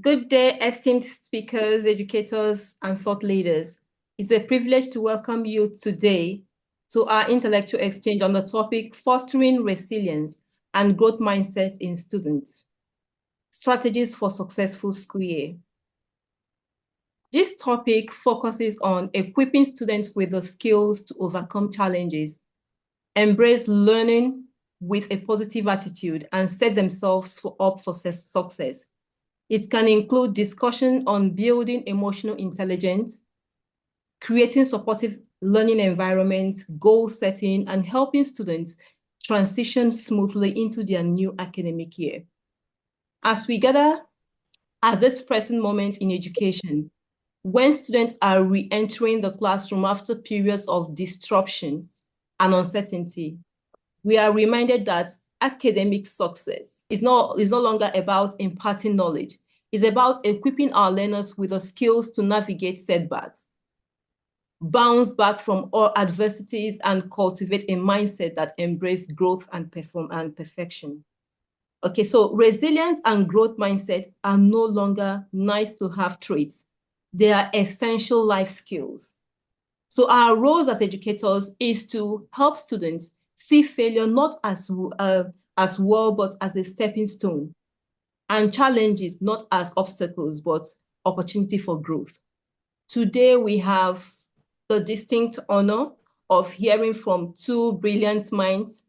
Good day, esteemed speakers, educators, and thought leaders. It's a privilege to welcome you today to our intellectual exchange on the topic Fostering Resilience and Growth Mindset in Students, Strategies for Successful School Year. This topic focuses on equipping students with the skills to overcome challenges, embrace learning with a positive attitude, and set themselves up for success. It can include discussion on building emotional intelligence, creating supportive learning environments, goal setting, and helping students transition smoothly into their new academic year. As we gather at this present moment in education, when students are re-entering the classroom after periods of disruption and uncertainty, we are reminded that academic success is no longer about imparting knowledge. It's about equipping our learners with the skills to navigate setbacks, bounce back from all adversities, and cultivate a mindset that embraces growth and perfection. Okay, so resilience and growth mindset are no longer nice to have traits. They are essential life skills. So our roles as educators is to help students see failure not as well, but as a stepping stone, and challenges not as obstacles, but opportunity for growth. Today, we have the distinct honor of hearing from two brilliant minds,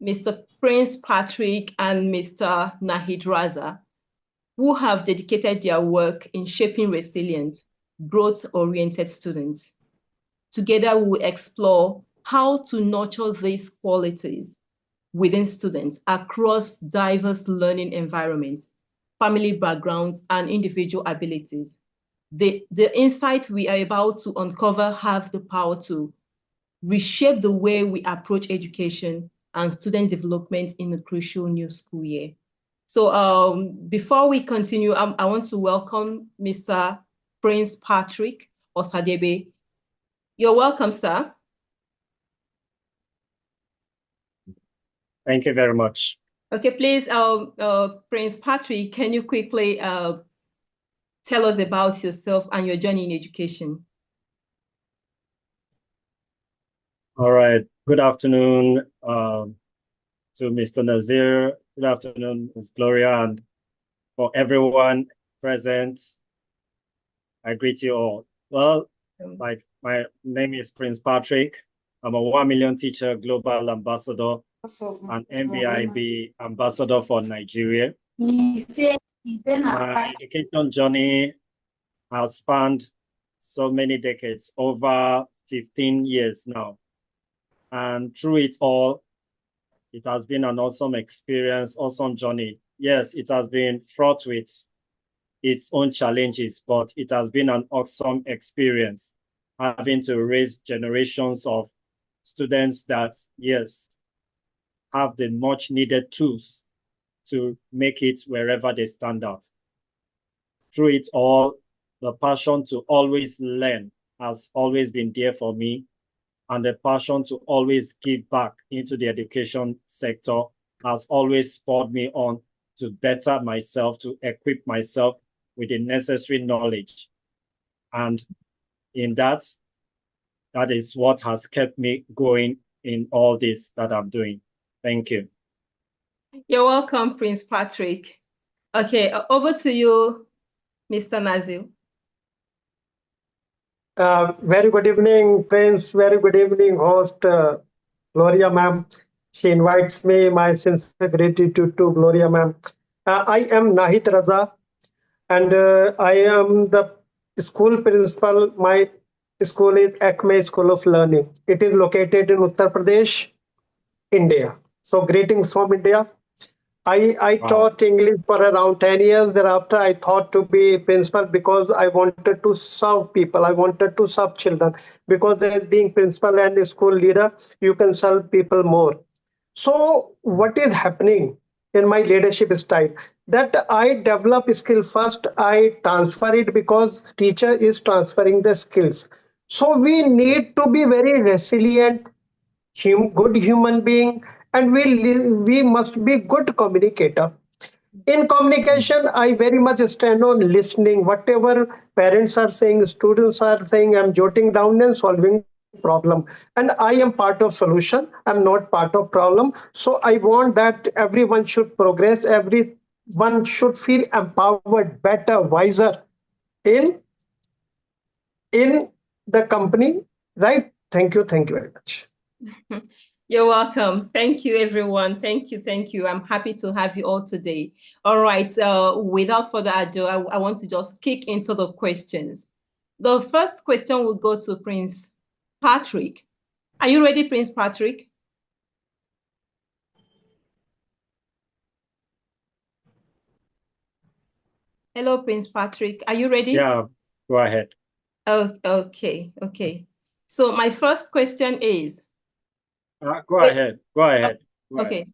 Mr. Prince Patrick and Mr. Nahid Raza, who have dedicated their work in shaping resilient, growth-oriented students. Together, we will explore how to nurture these qualities within students across diverse learning environments, family backgrounds, and individual abilities. The insights we are about to uncover have the power to reshape the way we approach education and student development in a crucial new school year. So before we continue, I want to welcome Mr. Prince Patrick Osadebey. You're welcome, sir. Thank you very much. Okay, please, Prince Patrick, can you quickly tell us about yourself and your journey in education? All right. Good afternoon to Mr. Nazir. Good afternoon, Ms. Gloria, and for everyone present, I greet you all. Well, my name is Prince Patrick. I'm a 1 million teacher global ambassador and MBIB ambassador for Nigeria. My education journey has spanned so many decades, over 15 years now. And through it all, it has been an awesome experience, awesome journey. Yes, it has been fraught with its own challenges, but it has been an awesome experience having to raise generations of students that, yes, have the much needed tools to make it wherever they stand out. Through it all, the passion to always learn has always been there for me, and the passion to always give back into the education sector has always spurred me on to better myself, to equip myself with the necessary knowledge. And in that is what has kept me going in all this that I'm doing. Thank you. You're welcome, Prince Patrick. Okay, over to you, Mr. Nazil. Very good evening, Prince. Very good evening, host Gloria ma'am. She invites me. My sincere gratitude to Gloria ma'am. I am Nahid Raza, and I am the school principal. My school is ACME School of Learning. It is located in Uttar Pradesh, India. So greetings from India. I taught English for around 10 years. Thereafter, I thought to be principal because I wanted to serve people. I wanted to serve children because as being principal and a school leader, you can serve people more. So what is happening in my leadership style? That I develop skill first, I transfer it because teacher is transferring the skills. So we need to be very resilient, good human being, and we must be good communicator. In communication, I very much stand on listening. Whatever parents are saying, students are saying, I'm jotting down and solving problem. And I am part of solution. I'm not part of problem. So I want that everyone should progress. Everyone should feel empowered, better, wiser in in the company. Right? Thank you. Thank you very much. You're welcome. Thank you, everyone. Thank you. Thank you. I'm happy to have you all today. All right. Without further ado, I want to just kick into the questions. The first question will go to Prince Patrick. Are you ready, Prince Patrick? Hello, Prince Patrick. Are you ready? Yeah, go ahead. Oh, okay. Okay. So my first question is, Go ahead. Go ahead. Go okay.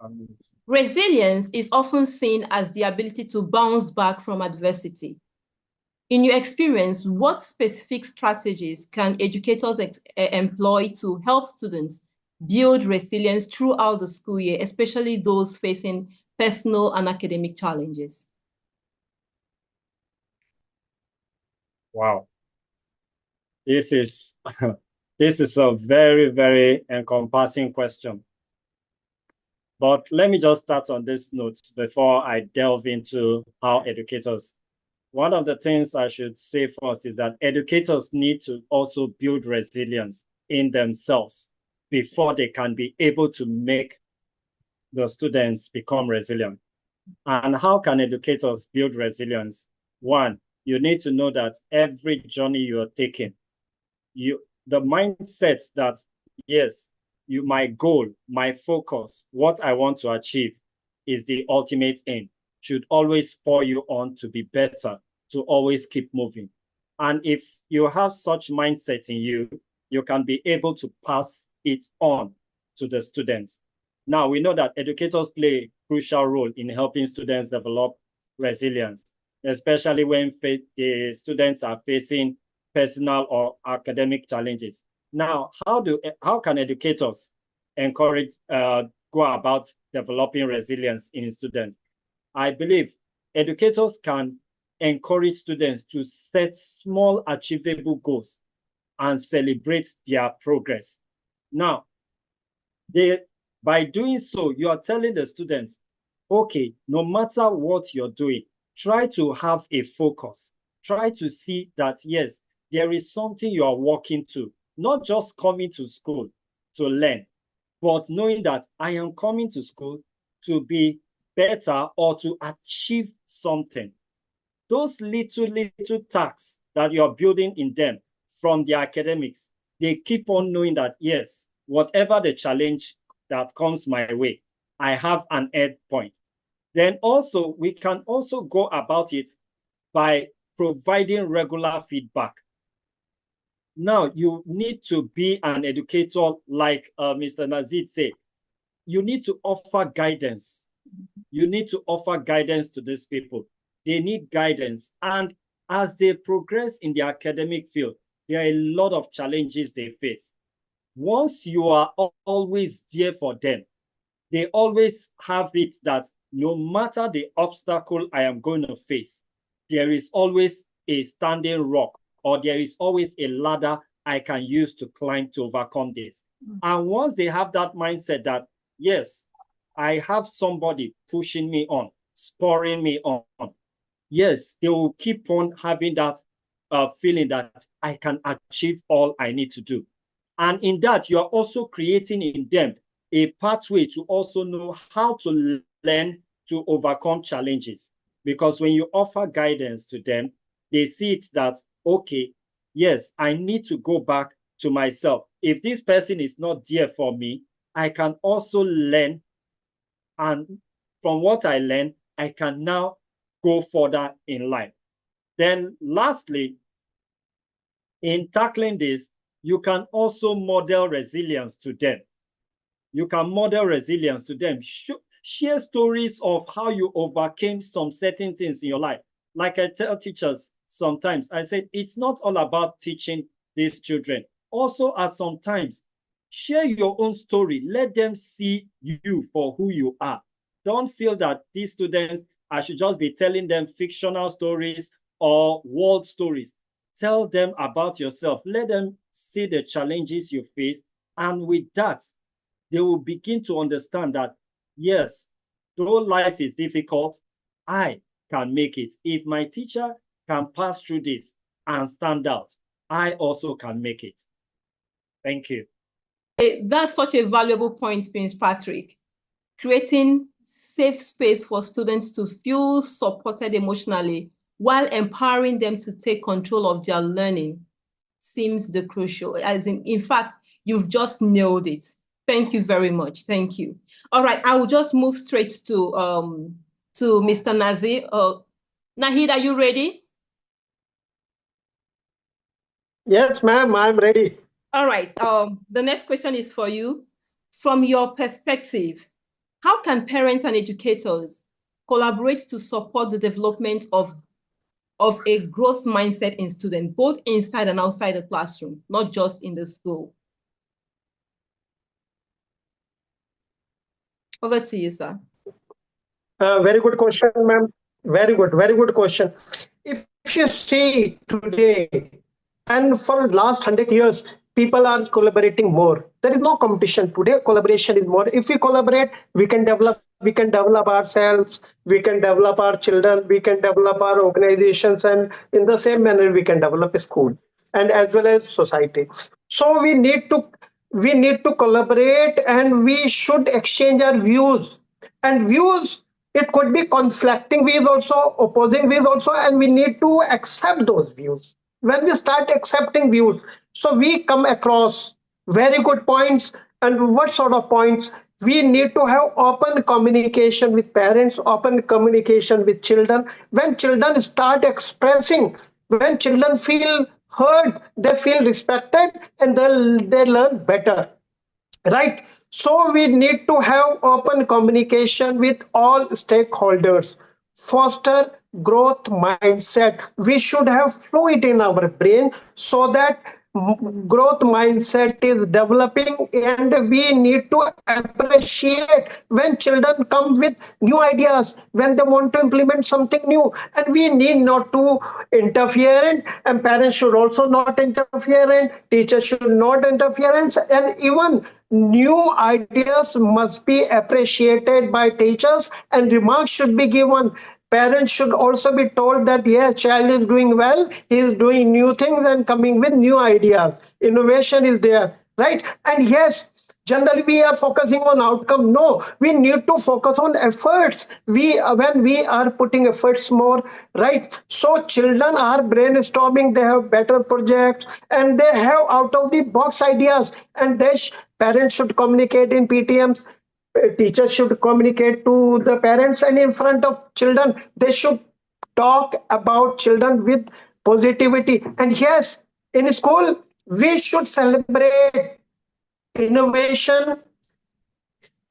ahead. Resilience is often seen as the ability to bounce back from adversity. In your experience, what specific strategies can educators employ to help students build resilience throughout the school year, especially those facing personal and academic challenges? Wow. This is this is a very, very encompassing question. But let me just start on this note before I delve into how educators. One of the things I should say first is that educators need to also build resilience in themselves before they can be able to make the students become resilient. And how can educators build resilience? One, you need to know that every journey you are taking, the mindset that, yes, my goal, my focus, what I want to achieve is the ultimate aim, should always spur you on to be better, to always keep moving. And if you have such mindset in you, you can be able to pass it on to the students. Now, we know that educators play a crucial role in helping students develop resilience, especially when the students are facing personal or academic challenges. Now, how can educators encourage go about developing resilience in students? I believe educators can encourage students to set small achievable goals and celebrate their progress. Now, by doing so, you are telling the students, okay, no matter what you're doing, try to have a focus. Try to see that, yes, there is something you are working to, not just coming to school to learn, but knowing that I am coming to school to be better or to achieve something. Those little tasks that you're building in them from the academics, they keep on knowing that, yes, whatever the challenge that comes my way, I have an end point. Then also, we can also go about it by providing regular feedback. Now, you need to be an educator, like Mr. Nazid said. You need to offer guidance. You need to offer guidance to these people. They need guidance. And as they progress in the academic field, there are a lot of challenges they face. Once you are always there for them, they always have it that no matter the obstacle I am going to face, there is always a standing rock, or there is always a ladder I can use to climb to overcome this. And once they have that mindset that, yes, I have somebody pushing me on, spurring me on, yes, they will keep on having that feeling that I can achieve all I need to do. And in that, you are also creating in them a pathway to also know how to learn to overcome challenges. Because when you offer guidance to them, they see it that, okay, yes, I need to go back to myself. If this person is not there for me, I can also learn. And from what I learn, I can now go further in life. Then lastly, in tackling this, you can also model resilience to them. You can model resilience to them. Share stories of how you overcame some certain things in your life. Like I tell teachers sometimes, I said, it's not all about teaching these children. Also, at sometimes, share your own story. Let them see you for who you are. Don't feel that these students, I should just be telling them fictional stories or world stories. Tell them about yourself. Let them see the challenges you face. And with that, they will begin to understand that, yes, though life is difficult, I can make it. If my teacher can pass through this and stand out, I also can make it. Thank you. That's such a valuable point, Prince Patrick. Creating safe space for students to feel supported emotionally while empowering them to take control of their learning seems the crucial. As in fact, you've just nailed it. Thank you very much. Thank you. All right, I will just move straight to Mr. Nazir. Nahid, are you ready? Yes, ma'am, I'm ready. All right. The next question is for you. From your perspective, how can parents and educators collaborate to support the development of a growth mindset in students, both inside and outside the classroom, not just in the school? Over to you, sir. Very good question, ma'am. Very good question. If you see today, and for last 100 years, people are collaborating more. There is no competition today. Collaboration is more. If we collaborate, we can develop. We can develop ourselves. We can develop our children. We can develop our organizations, and in the same manner, we can develop a school and as well as society. So we need to collaborate, and we should exchange our views and views. It could be conflicting views also, opposing views also, and we need to accept those views. When we start accepting views, so we come across very good points. And what sort of points? We need to have open communication with parents, open communication with children. When children start expressing, when children feel heard, they feel respected, and they learn better, right? So we need to have open communication with all stakeholders, foster growth mindset. We should have fluid in our brain so that growth mindset is developing, and we need to appreciate when children come with new ideas, when they want to implement something new, and we need not to interfere in, and parents should also not interfere in, teachers should not interfere in, and even new ideas must be appreciated by teachers, and remarks should be given. Parents should also be told that yes, child is doing well, he is doing new things and coming with new ideas. Innovation is there, right? And yes, generally we are focusing on outcome. No, we need to focus on efforts. When we are putting efforts more, right? So children are brainstorming, they have better projects, and they have out of the box ideas, and parents should communicate in PTMs. Teachers should communicate to the parents, and in front of children they should talk about children with positivity. And yes, in school we should celebrate innovation.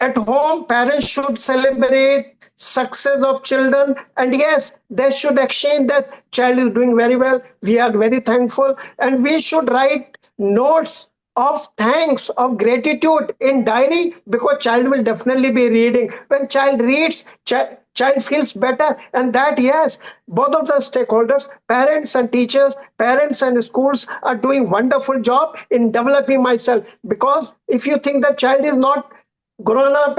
At home, parents should celebrate success of children, and yes, they should exchange that child is doing very well, we are very thankful, and we should write notes of thanks, of gratitude in diary, because child will definitely be reading. When child reads, child feels better. And that, yes, both of the stakeholders, parents and teachers, parents and schools, are doing wonderful job in developing myself. Because if you think the child is not grown up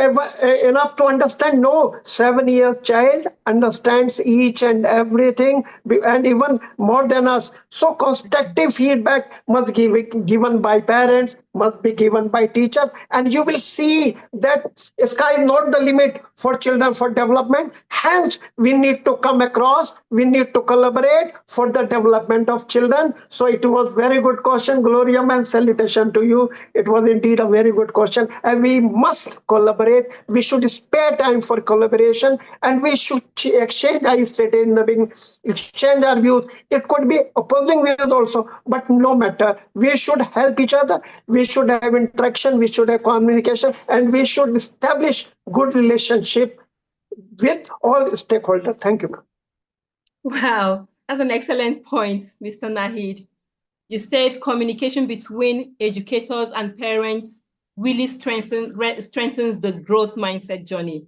enough to understand, no, 7 year child understands each and everything, and even more than us. So constructive feedback must be given by parents, must be given by teacher, and you will see that sky is not the limit for children for development. Hence we need to come across, we need to collaborate for the development of children. So it was very good question, Gloria, and salutation to you. It was indeed a very good question, and we must collaborate. We should spare time for collaboration, and we should exchange. I stated in the beginning, exchange our views. It could be opposing views also, but no matter. We should help each other. We should have interaction. We should have communication, and we should establish good relationship with all stakeholders. Thank you. Wow, that's an excellent point, Mr. Nahid. You said communication between educators and parents really strengthens the growth mindset journey.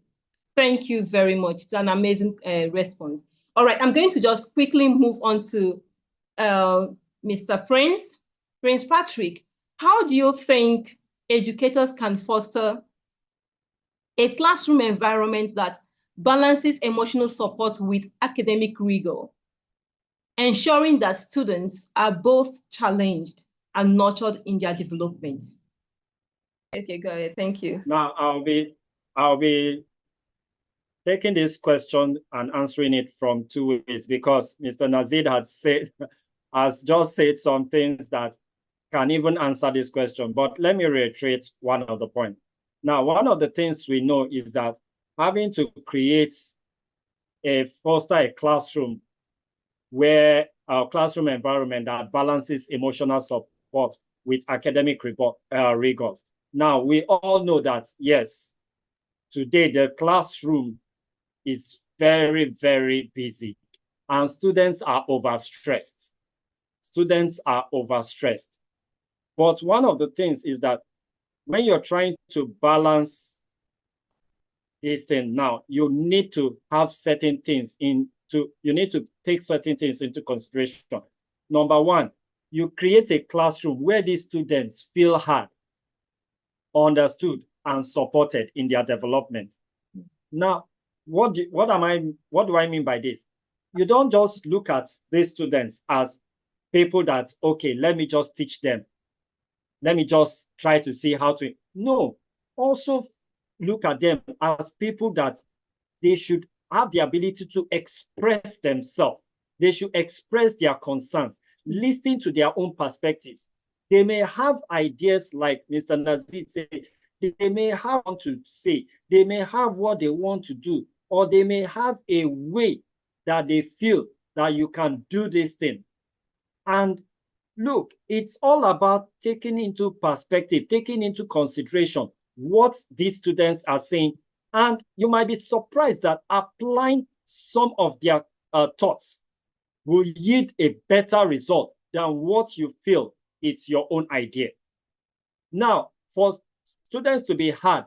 Thank you very much. It's an amazing response. All right, I'm going to just quickly move on to Mr. Prince. Prince Patrick, how do you think educators can foster a classroom environment that balances emotional support with academic rigor, ensuring that students are both challenged and nurtured in their development? Okay, go ahead. Thank you. Now I'll be taking this question and answering it from two ways, because Mr. Nazid has just said some things that can even answer this question. But let me reiterate one of the points. Now, one of the things we know is that having to foster a classroom where our classroom environment that balances emotional support with academic rigors. Now, we all know that, yes, today the classroom is very, very busy and students are overstressed. Students are overstressed. But one of the things is that when you're trying to balance this thing now, you need to have certain things you need to take certain things into consideration. Number one, you create a classroom where these students feel heard, understood, and supported in their development. Now, what do I mean by this? You don't just look at these students as people that, okay, let me just teach them. Let me just try to see how to. No, also look at them as people that they should have the ability to express themselves. They should express their concerns, listen to their own perspectives. They may have ideas like Mr. Nazid said, they may have what to say, they may have what they want to do, or they may have a way that they feel that you can do this thing. And look, it's all about taking into perspective, taking into consideration what these students are saying. And you might be surprised that applying some of their thoughts will yield a better result than what you feel it's your own idea. Now, for students to be heard,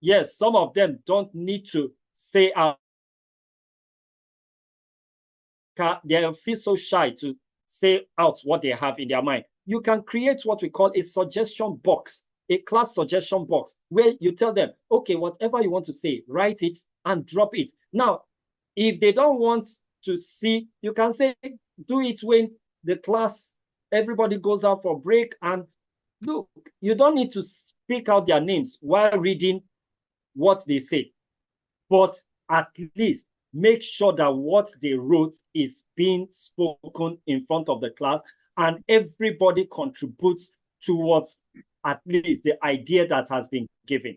yes, some of them don't need to say out. They feel so shy to say out what they have in their mind. You can create what we call a suggestion box, a class suggestion box, where you tell them, okay, whatever you want to say, write it and drop it. Now, if they don't want to see, you can say, do it when the class, everybody goes out for break. And look, you don't need to speak out their names while reading what they say. But at least make sure that what they wrote is being spoken in front of the class and everybody contributes towards at least the idea that has been given.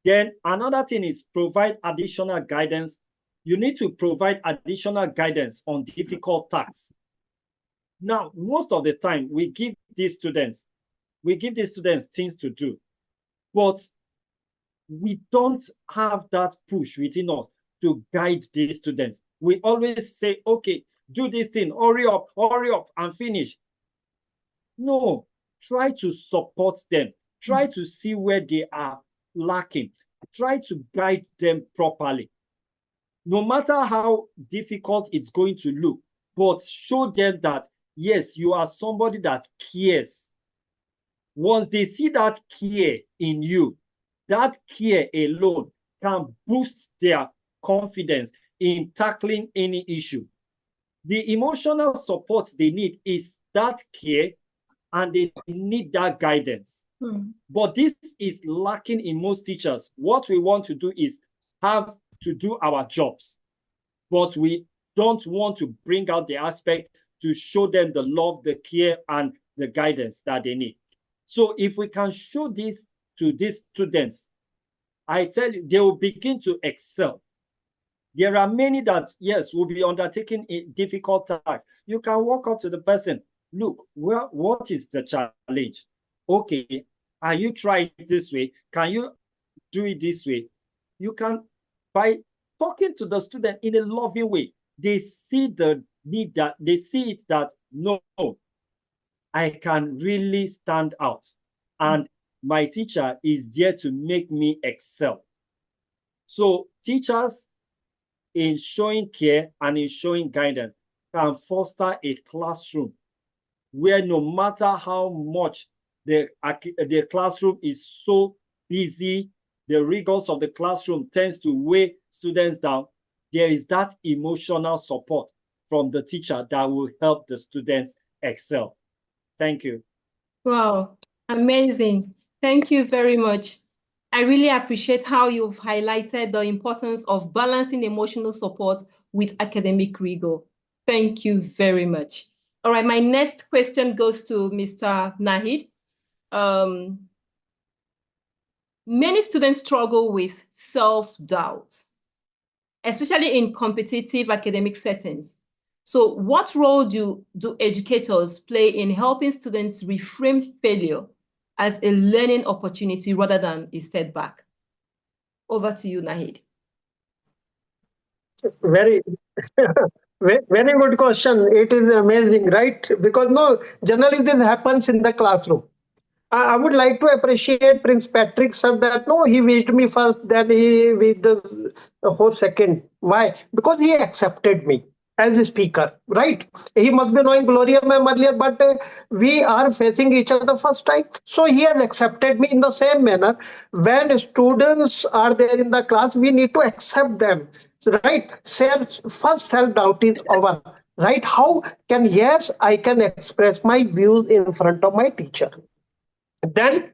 Then another thing is provide additional guidance. You need to provide additional guidance on difficult tasks. Now, most of the time we give these students things to do, but we don't have that push within us to guide these students. We always say, okay, do this thing, hurry up, and finish. No, try to support them. Try to see where they are lacking. Try to guide them properly. No matter how difficult it's going to look, but show them that, yes, you are somebody that cares. Once they see that care in you, that care alone can boost their confidence in tackling any issue. The emotional support they need is that care, and they need that guidance. But this is lacking in most teachers. What we want to do is have to do our jobs, but we don't want to bring out the aspect to show them the love, the care, and the guidance that they need. So if we can show this to these students, I tell you, they will begin to excel. There are many that, yes, will be undertaking a difficult task. You can walk up to the person, look, well, what is the challenge? Okay, are you trying it this way? Can you do it this way? You can, by talking to the student in a loving way, they see the need, that they see it that, no, I can really stand out. And my teacher is there to make me excel. So teachers, in showing care and in showing guidance, can foster a classroom where no matter how much the classroom is so busy, the rigors of the classroom tends to weigh students down, there is that emotional support from the teacher that will help the students excel. Thank you. Wow, amazing. Thank you very much. I really appreciate how you've highlighted the importance of balancing emotional support with academic rigor. Thank you very much. All right, my next question goes to Mr. Nahid. Many students struggle with self-doubt, especially in competitive academic settings. So what role do educators play in helping students reframe failure as a learning opportunity rather than a setback? Over to you, Nahid. Very, very good question. It is amazing, right? Because no, generally this happens in the classroom. I would like to appreciate Prince Patrick, sir, that no, he wished me first, then he wished the whole second. Why? Because he accepted me as a speaker, right? He must be knowing Gloria ma'am earlier, but we are facing each other first time. So he has accepted me in the same manner. When students are there in the class, we need to accept them, right? First self-doubt is over, right? How can, yes, I can express my views in front of my teacher. Then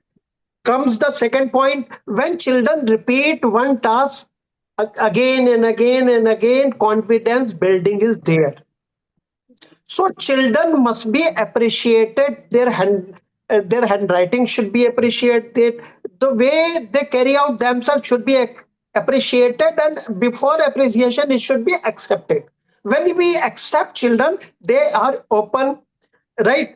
comes the second point. When children repeat one task again and again and again, confidence building is there. So children must be appreciated. Their handwriting should be appreciated. The way they carry out themselves should be appreciated, and before appreciation, it should be accepted. When we accept children, they are open, right?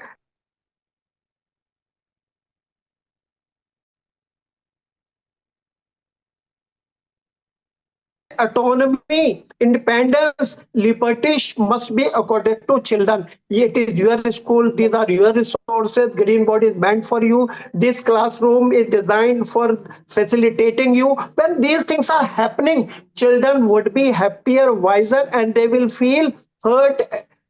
Autonomy, independence, liberty must be accorded to children. It is your school, these are your resources, green board is meant for you, this classroom is designed for facilitating you. When these things are happening, children would be happier, wiser, and they will feel heard,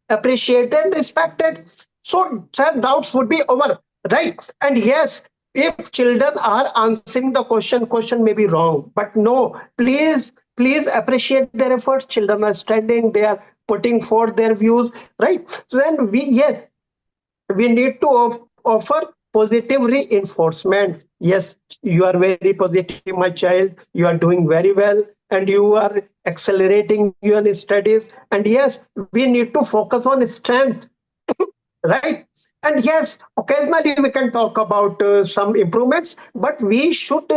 appreciated, respected. So self-doubts would be over, right? And yes, if children are answering the question may be wrong, but no, please appreciate their efforts. Children are standing, they are putting forth their views, right? So then we need to offer positive reinforcement. Yes, you are very positive, my child, you are doing very well, and you are accelerating your studies. And yes, we need to focus on strength, right? And yes, occasionally we can talk about some improvements, but we should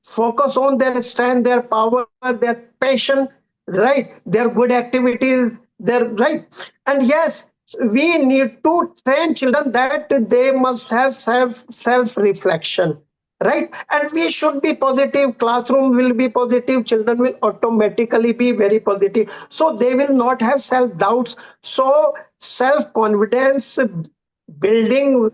focus on their strength, their power, their passion, right? Their good activities, their right. And yes, we need to train children that they must have self reflection, right? And we should be positive. Classroom will be positive, children will automatically be very positive, so they will not have self doubts. So self confidence building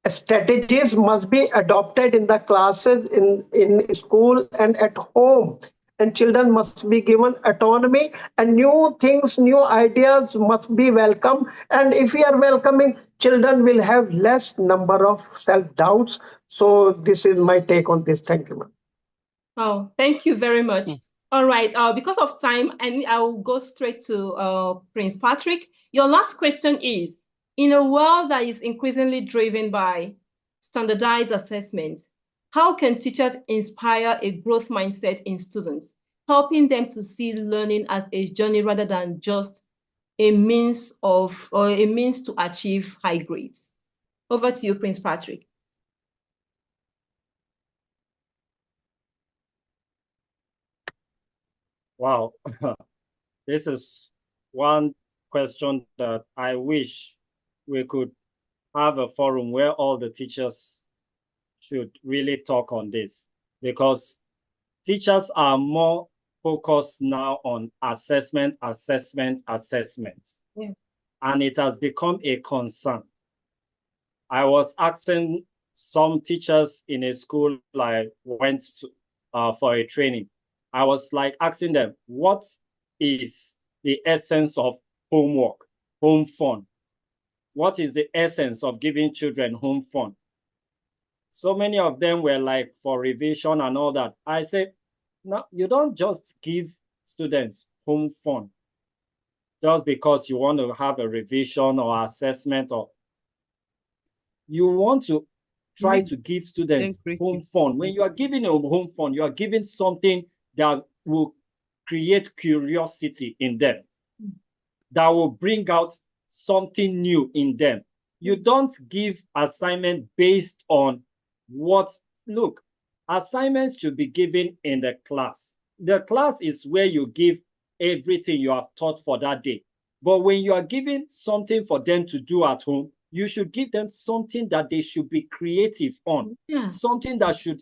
strategies must be adopted in the classes, in school and at home. And children must be given autonomy, and new things, new ideas must be welcome. And if we are welcoming, children will have less number of self doubts. So this is my take on this. Thank you, ma'am. Oh, thank you very much. All right, because of time, and I'll go straight to Prince Patrick. Your last question is, in a world that is increasingly driven by standardized assessment, how can teachers inspire a growth mindset in students, helping them to see learning as a journey rather than just a means to achieve high grades? Over to you, Prince Patrick. Wow. This is one question that I wish we could have a forum where all the teachers should really talk on this, because teachers are more focused now on assessment. Yeah. And it has become a concern. I was asking some teachers in a school I went to, for a training. I was like asking them, what is the essence of homework, home fun? What is the essence of giving children home fun? So many of them were like for revision and all that. I said, no, you don't just give students home fun just because you want to have a revision or assessment, or you want to try to give students home fun. When you are giving a home fun, you are giving something that will create curiosity in them, that will bring out something new in them. You don't give assignment based on what, look, assignments should be given in the class. The class is where you give everything you have taught for that day. But when you are giving something for them to do at home, you should give them something that they should be creative on, something that should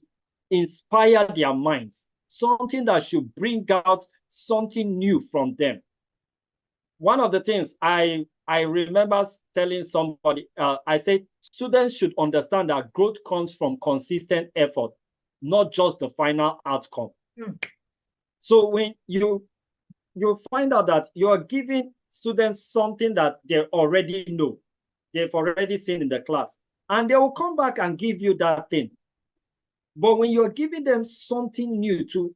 inspire their minds, something that should bring out something new from them. One of the things I remember telling somebody, I said, students should understand that growth comes from consistent effort, not just the final outcome. So when you find out that you're giving students something that they already know, they've already seen in the class, and they will come back and give you that thing. But when you're giving them something new to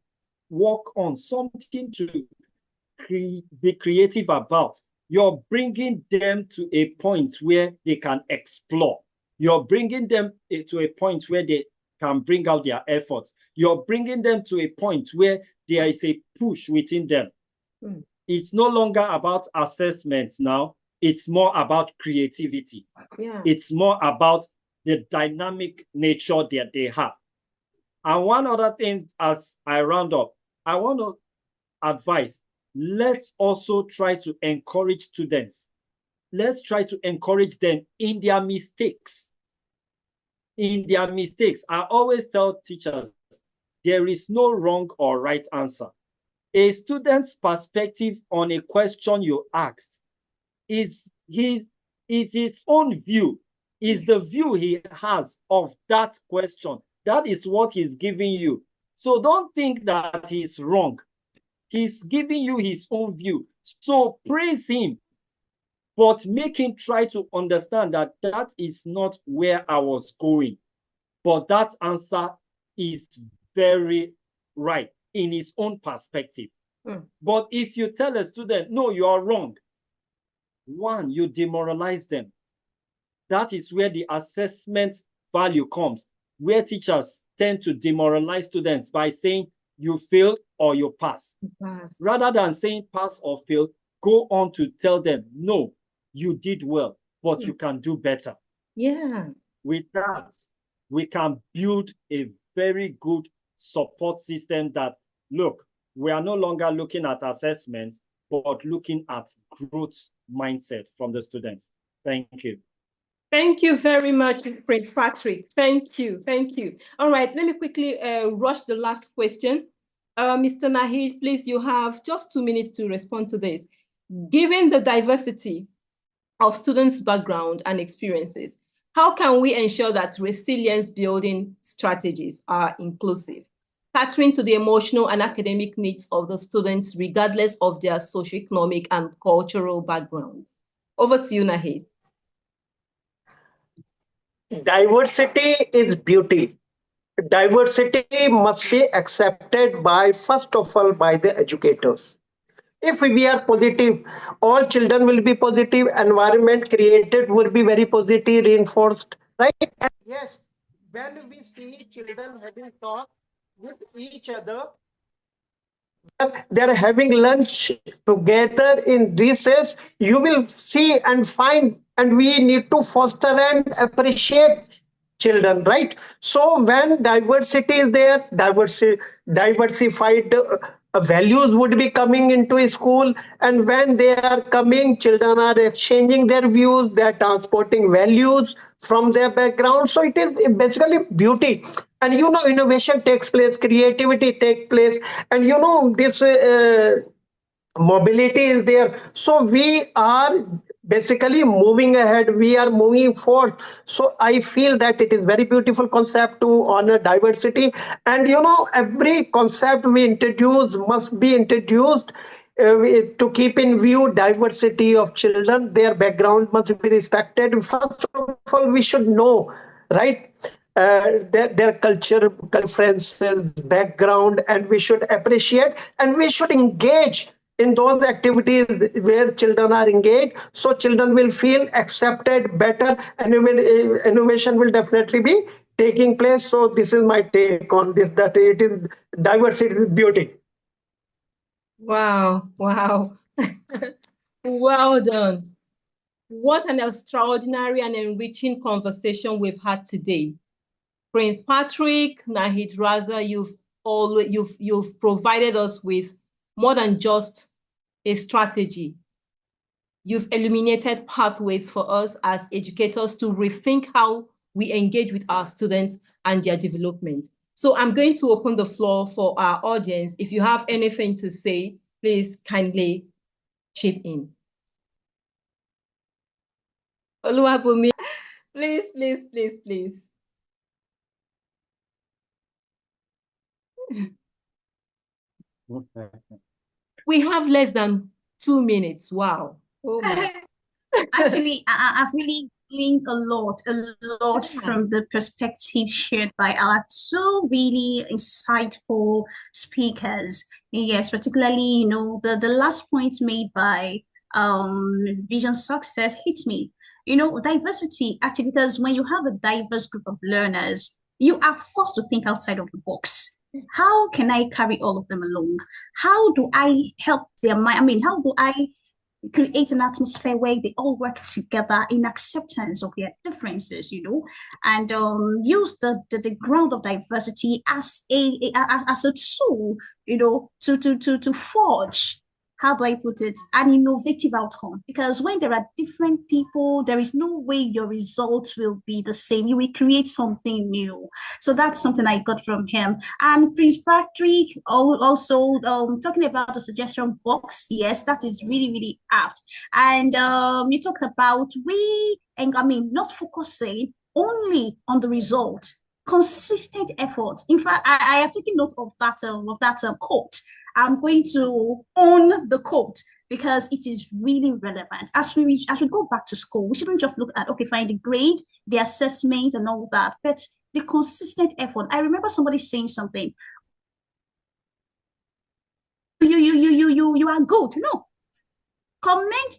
work on, something to be creative about, you're bringing them to a point where they can explore. You're bringing them to a point where they can bring out their efforts. You're bringing them to a point where there is a push within them. It's no longer about assessments now. It's more about creativity. It's more about the dynamic nature that they have. And one other thing, as I round up, I want to advise, let's also try to encourage students. Let's try to encourage them in their mistakes. In their mistakes. I always tell teachers, there is no wrong or right answer. A student's perspective on a question you asked is its own view, is the view he has of that question. That is what he's giving you. So don't think that he's wrong. He's giving you his own view. So praise him, but make him try to understand that that is not where I was going. But that answer is very right in his own perspective. But if you tell a student, no, you are wrong, one, you demoralize them. That is where the assessment value comes, where teachers tend to demoralize students by saying you failed or you pass. Rather than saying pass or fail, go on to tell them, no, you did well, but you can do better. With that, we can build a very good support system that, look, we are no longer looking at assessments, but looking at growth mindset from the students. Thank you. Thank you very much, Prince Patrick. Thank you. Thank you. All right, let me quickly rush the last question. Mr. Nahid, please, you have just 2 minutes to respond to this. Given the diversity of students' background and experiences, how can we ensure that resilience building strategies are inclusive, catering to the emotional and academic needs of the students, regardless of their socioeconomic and cultural backgrounds? Over to you, Nahid. Diversity is beauty. Diversity must be accepted by, first of all, by the educators. If we are positive, all children will be positive, environment created will be very positive, reinforced, right? And yes, when we see children having talk with each other, they're having lunch together in recess, you will see and find, and we need to foster and appreciate children, right? So when diversity is there, diversified values would be coming into a school, and when they are coming, children are exchanging their views, they are transporting values from their background. So it is basically beauty. And innovation takes place, creativity takes place, and this mobility is there. So we are basically moving ahead, we are moving forward. So I feel that it is very beautiful concept to honor diversity. And every concept we introduce must be introduced to keep in view diversity of children. Their background must be respected. First of all, we should know, right, their culture, differences, background, and we should appreciate and we should engage in those activities where children are engaged, so children will feel accepted better, and innovation will definitely be taking place. So this is my take on this, that it is diversity is beauty. Wow, wow. Well done. What an extraordinary and enriching conversation we've had today. Prince Patrick, Nahid, Raza, you've provided us with more than just a strategy. You've illuminated pathways for us as educators to rethink how we engage with our students and their development. So I'm going to open the floor for our audience. If you have anything to say, please kindly chip in. Oluwabumi, please, please, please, please. We have less than 2 minutes. Wow. Oh my. Actually, I've really gained a lot from the perspective shared by our two really insightful speakers. Yes, particularly, the last point made by Vision Success hit me. Diversity, actually, because when you have a diverse group of learners, you are forced to think outside of the box. How can I carry all of them along? How do I help their mind? I mean, how do I create an atmosphere where they all work together in acceptance of their differences, and use the ground of diversity as as a tool, to forge, how do I put it, an innovative outcome. Because when there are different people, there is no way your results will be the same. You will create something new. So that's something I got from him. And Prince Patrick also talking about the suggestion box. Yes, that is really, really apt. And you talked about and I mean, not focusing only on the result, consistent effort. In fact, I have taken note of that quote. I'm going to own the quote because it is really relevant. As we go back to school, we shouldn't just look at, okay, find the grade, the assessment and all that, but the consistent effort. I remember somebody saying something. You are good. No. Comment